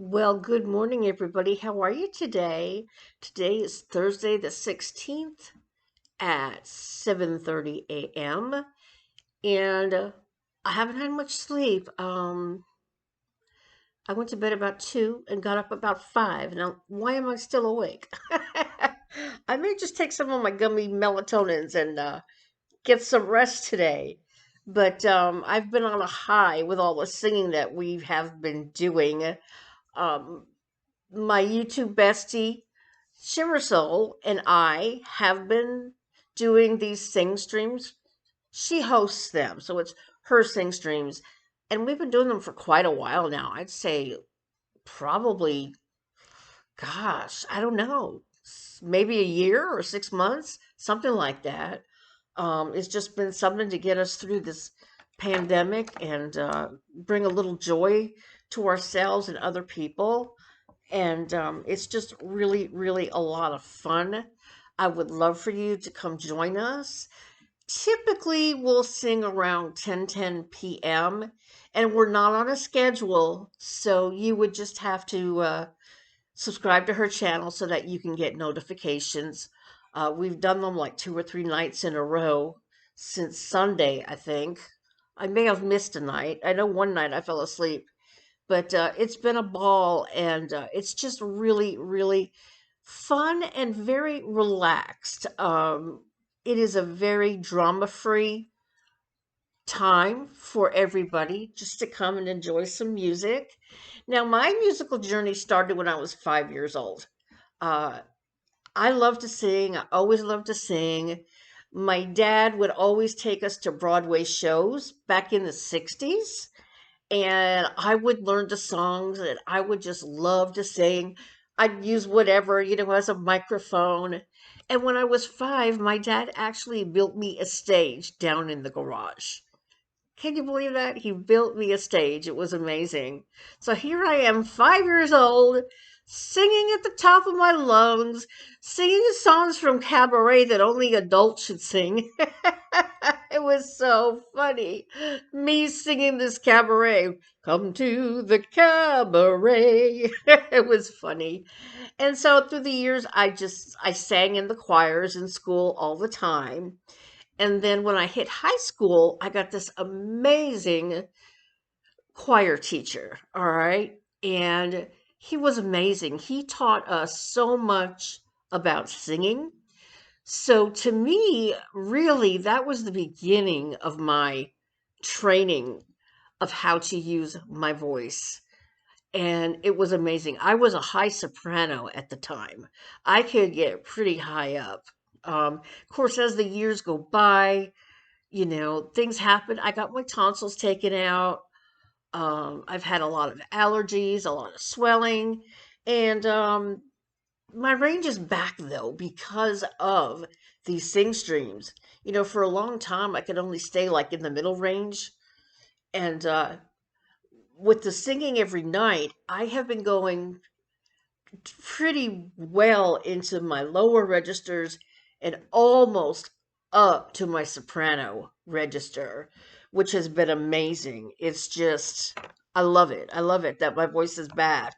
Well, good morning, everybody. How are you today? Today is Thursday the 16th at 7:30 a.m. and I haven't had much sleep. I went to bed about 2 and got up about 5. Now, why am I still awake? I may just take some of my gummy melatonins and get some rest today. But I've been on a high with all the singing that we have been doing. Um, my YouTube bestie, Shimmersoul, and I have been doing these sing streams. She hosts them, so it's her sing streams. And we've been doing them for quite a while now. I'd say probably, gosh, I don't know, maybe a year or 6 months, something like that. It's just been something to get us through this pandemic and bring a little joy to ourselves and other people. And it's just really, really a lot of fun. I would love for you to come join us. Typically, we'll sing around 10:10 p.m., and we're not on a schedule, so you would just have to subscribe to her channel so that you can get notifications. We've done them like 2 or 3 nights in a row since Sunday, I think. I may have missed a night. I know one night I fell asleep, but it's been a ball, and it's just really, really fun and very relaxed. It is a very drama-free time for everybody just to come and enjoy some music. Now, my musical journey started when I was 5 years old. Uh, I love to sing. I always loved to sing. My dad would always take us to Broadway shows back in the 60s, and I would learn the songs and I would just love to sing. I'd use whatever, as a microphone. And when I was 5, my dad actually built me a stage down in the garage. Can you believe that? He built me a stage. It was amazing. So here I am, 5 years old, singing at the top of my lungs, singing songs from cabaret that only adults should sing. It was so funny. Me singing this cabaret. Come to the cabaret. It was funny. And so through the years I sang in the choirs in school all the time. And then when I hit high school, I got this amazing choir teacher, all right? And he was amazing. He taught us so much about singing. So to me, really, that was the beginning of my training of how to use my voice. And it was amazing. I was a high soprano at the time. I could get pretty high up. Of course, as the years go by, things happen. I got my tonsils taken out. I've had a lot of allergies, a lot of swelling, and my range is back though because of these sing streams. For a long time, I could only stay like in the middle range, and with the singing every night, I have been going pretty well into my lower registers and almost up to my soprano register, which has been amazing. It's just, I love it. I love it that my voice is back.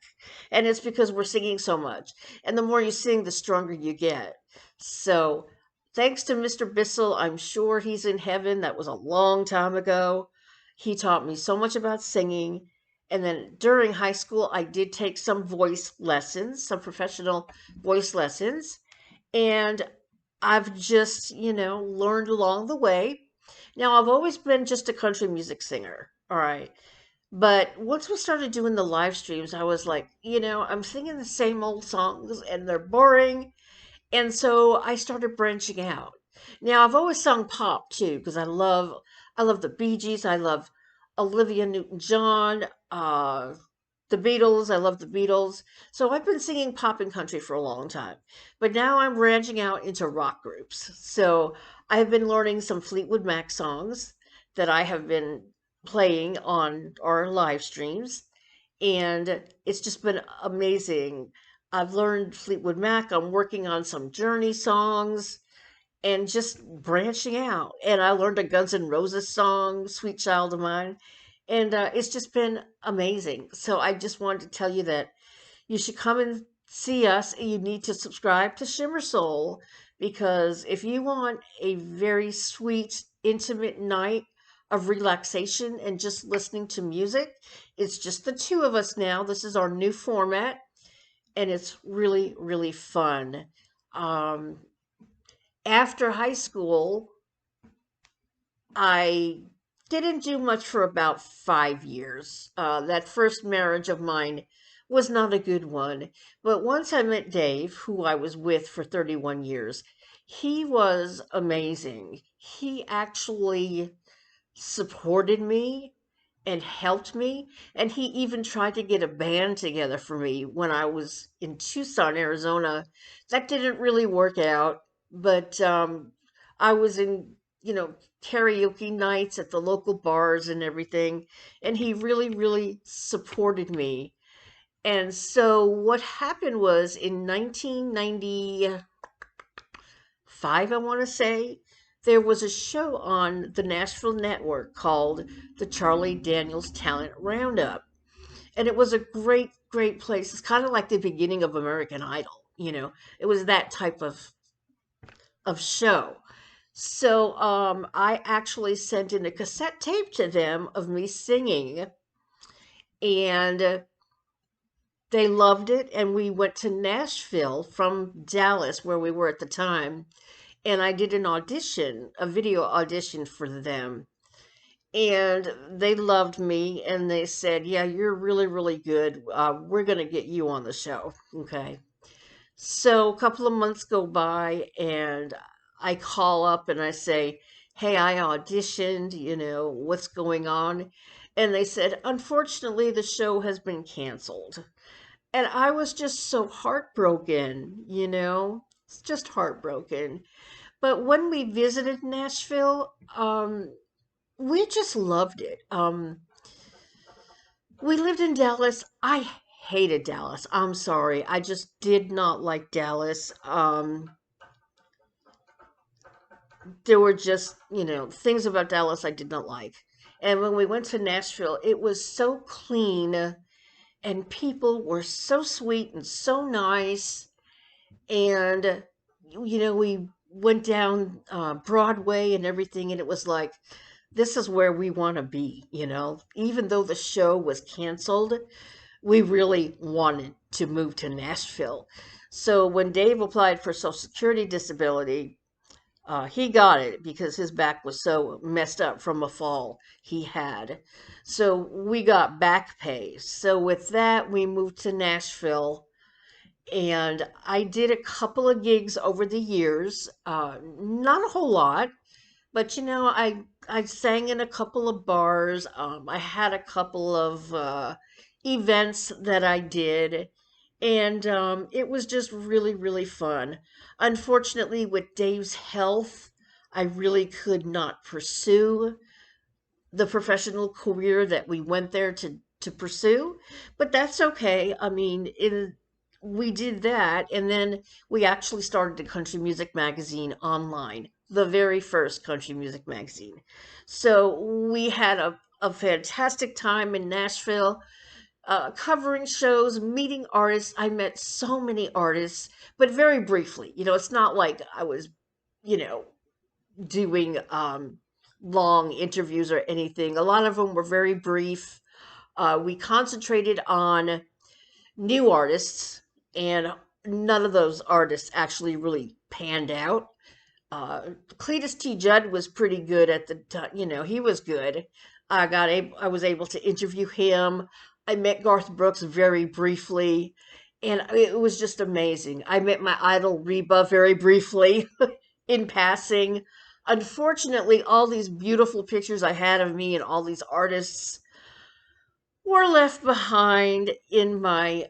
And it's because we're singing so much. And the more you sing, the stronger you get. So, thanks to Mr. Bissell, I'm sure he's in heaven. That was a long time ago. He taught me so much about singing. And then during high school, I did take some voice lessons, some professional voice lessons. And I've just, learned along the way. Now, I've always been just a country music singer. All right. But once we started doing the live streams, I was like, I'm singing the same old songs and they're boring. And so I started branching out. Now, I've always sung pop too because I love the Bee Gees. I love Olivia Newton-John, the Beatles. I love the Beatles. So I've been singing pop and country for a long time. But now I'm branching out into rock groups. So I've been learning some Fleetwood Mac songs that I have been playing on our live streams. And it's just been amazing. I've learned Fleetwood Mac. I'm working on some Journey songs and just branching out. And I learned a Guns N' Roses song, Sweet Child of Mine. and it's just been amazing. So I just wanted to tell you that you should come and see us. You need to subscribe to Shimmersoul because if you want a very sweet, intimate night of relaxation and just listening to music, it's just the two of us now. This is our new format, and it's really, really fun. Um, After high school, I didn't do much for about 5 years. That first marriage of mine was not a good one. But once I met Dave, who I was with for 31 years, he was amazing. He actually supported me and helped me. And he even tried to get a band together for me when I was in Tucson, Arizona. That didn't really work out, but I was in, you know, karaoke nights at the local bars and everything. And he really, really supported me. And so what happened was in 1995, I want to say, there was a show on the Nashville network called the Charlie Daniels Talent Roundup. And it was a great, great place. It's kind of like the beginning of American Idol, you know. It was that type of show. So I actually sent in a cassette tape to them of me singing, and they loved it. And we went to Nashville from Dallas, where we were at the time, and I did an audition, a video audition for them. And they loved me, and they said, "Yeah, you're really, really good. We're going to get you on the show." Okay. So a couple of months go by, and I call up and I say, "Hey, I auditioned, what's going on?" And they said, "Unfortunately, the show has been canceled." And I was just so heartbroken, It's just heartbroken. But when we visited Nashville, we just loved it. We lived in Dallas. I hated Dallas. I'm sorry. I just did not like Dallas. There were just, things about Dallas I did not like. And when we went to Nashville, it was so clean and people were so sweet and so nice. And, we went down Broadway and everything, and it was like, this is where we want to be. Even though the show was canceled, we really wanted to move to Nashville. So when Dave applied for Social Security disability, he got it because his back was so messed up from a fall he had. So we got back pay. So with that, we moved to Nashville, and I did a couple of gigs over the years. Not a whole lot, but I sang in a couple of bars. I had a couple of events that I did, and it was just really, really fun. Unfortunately, with Dave's health, I really could not pursue the professional career that we went there to pursue, but that's okay. I mean, we did that, and then we actually started a country music magazine online, the very first country music magazine. So we had a fantastic time in Nashville, covering shows, meeting artists. I met so many artists, but very briefly. It's not like I was, you know, doing long interviews or anything. A lot of them were very brief. We concentrated on new artists, and none of those artists actually really panned out. Cletus T. Judd was pretty good at the time. He was good. I was able to interview him. I met Garth Brooks very briefly, and it was just amazing. I met my idol Reba very briefly in passing. Unfortunately, all these beautiful pictures I had of me and all these artists were left behind in my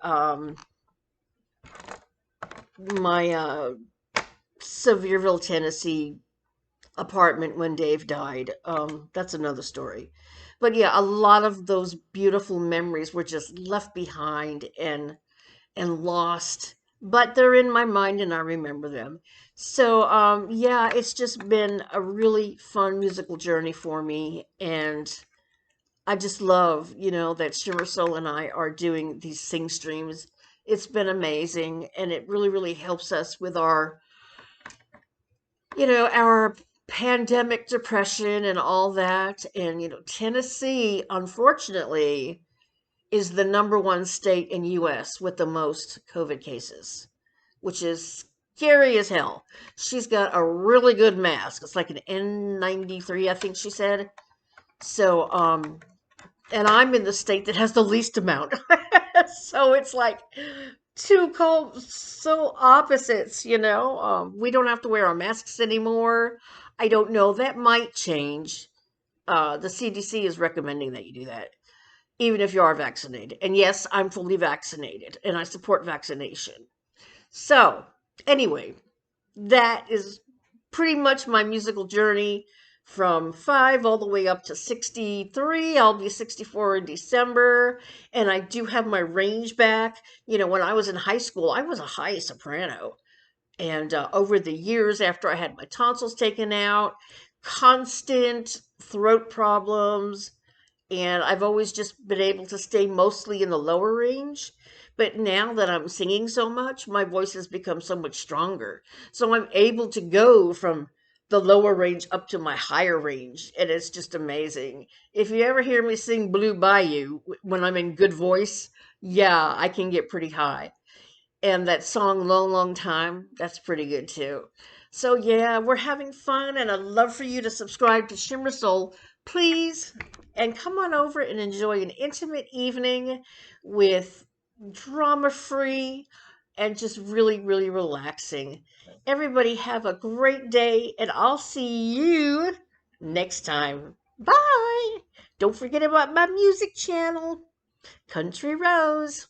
Sevierville, Tennessee apartment when Dave died. That's another story. But yeah, a lot of those beautiful memories were just left behind and lost. But they're in my mind and I remember them. So yeah, it's just been a really fun musical journey for me, and I just love, that Shimmersoul and I are doing these sing streams. It's been amazing, and it really, really helps us with our pandemic depression and all that. And, Tennessee, unfortunately, is the number one state in US with the most COVID cases, which is scary as hell. She's got a really good mask. It's like an N93, I think she said. So, and I'm in the state that has the least amount. So it's like so opposites. We don't have to wear our masks anymore. I don't know. That might change. The CDC is recommending that you do that, even if you are vaccinated. And yes, I'm fully vaccinated and I support vaccination. So, anyway, that is pretty much my musical journey from 5 all the way up to 63. I'll be 64 in December, and I do have my range back. When I was in high school, I was a high soprano. And over the years, after I had my tonsils taken out, constant throat problems, and I've always just been able to stay mostly in the lower range. But now that I'm singing so much, my voice has become so much stronger. So I'm able to go from the lower range up to my higher range, and it's just amazing. If you ever hear me sing Blue Bayou when I'm in good voice, yeah, I can get pretty high. And that song Long Long Time, that's pretty good too. So yeah, we're having fun, and I'd love for you to subscribe to Shimmer Soul, please, and come on over and enjoy an intimate evening with drama free and just really, really relaxing. Everybody have a great day, and I'll see you next time. Bye. Don't forget about my music channel, Country Rose.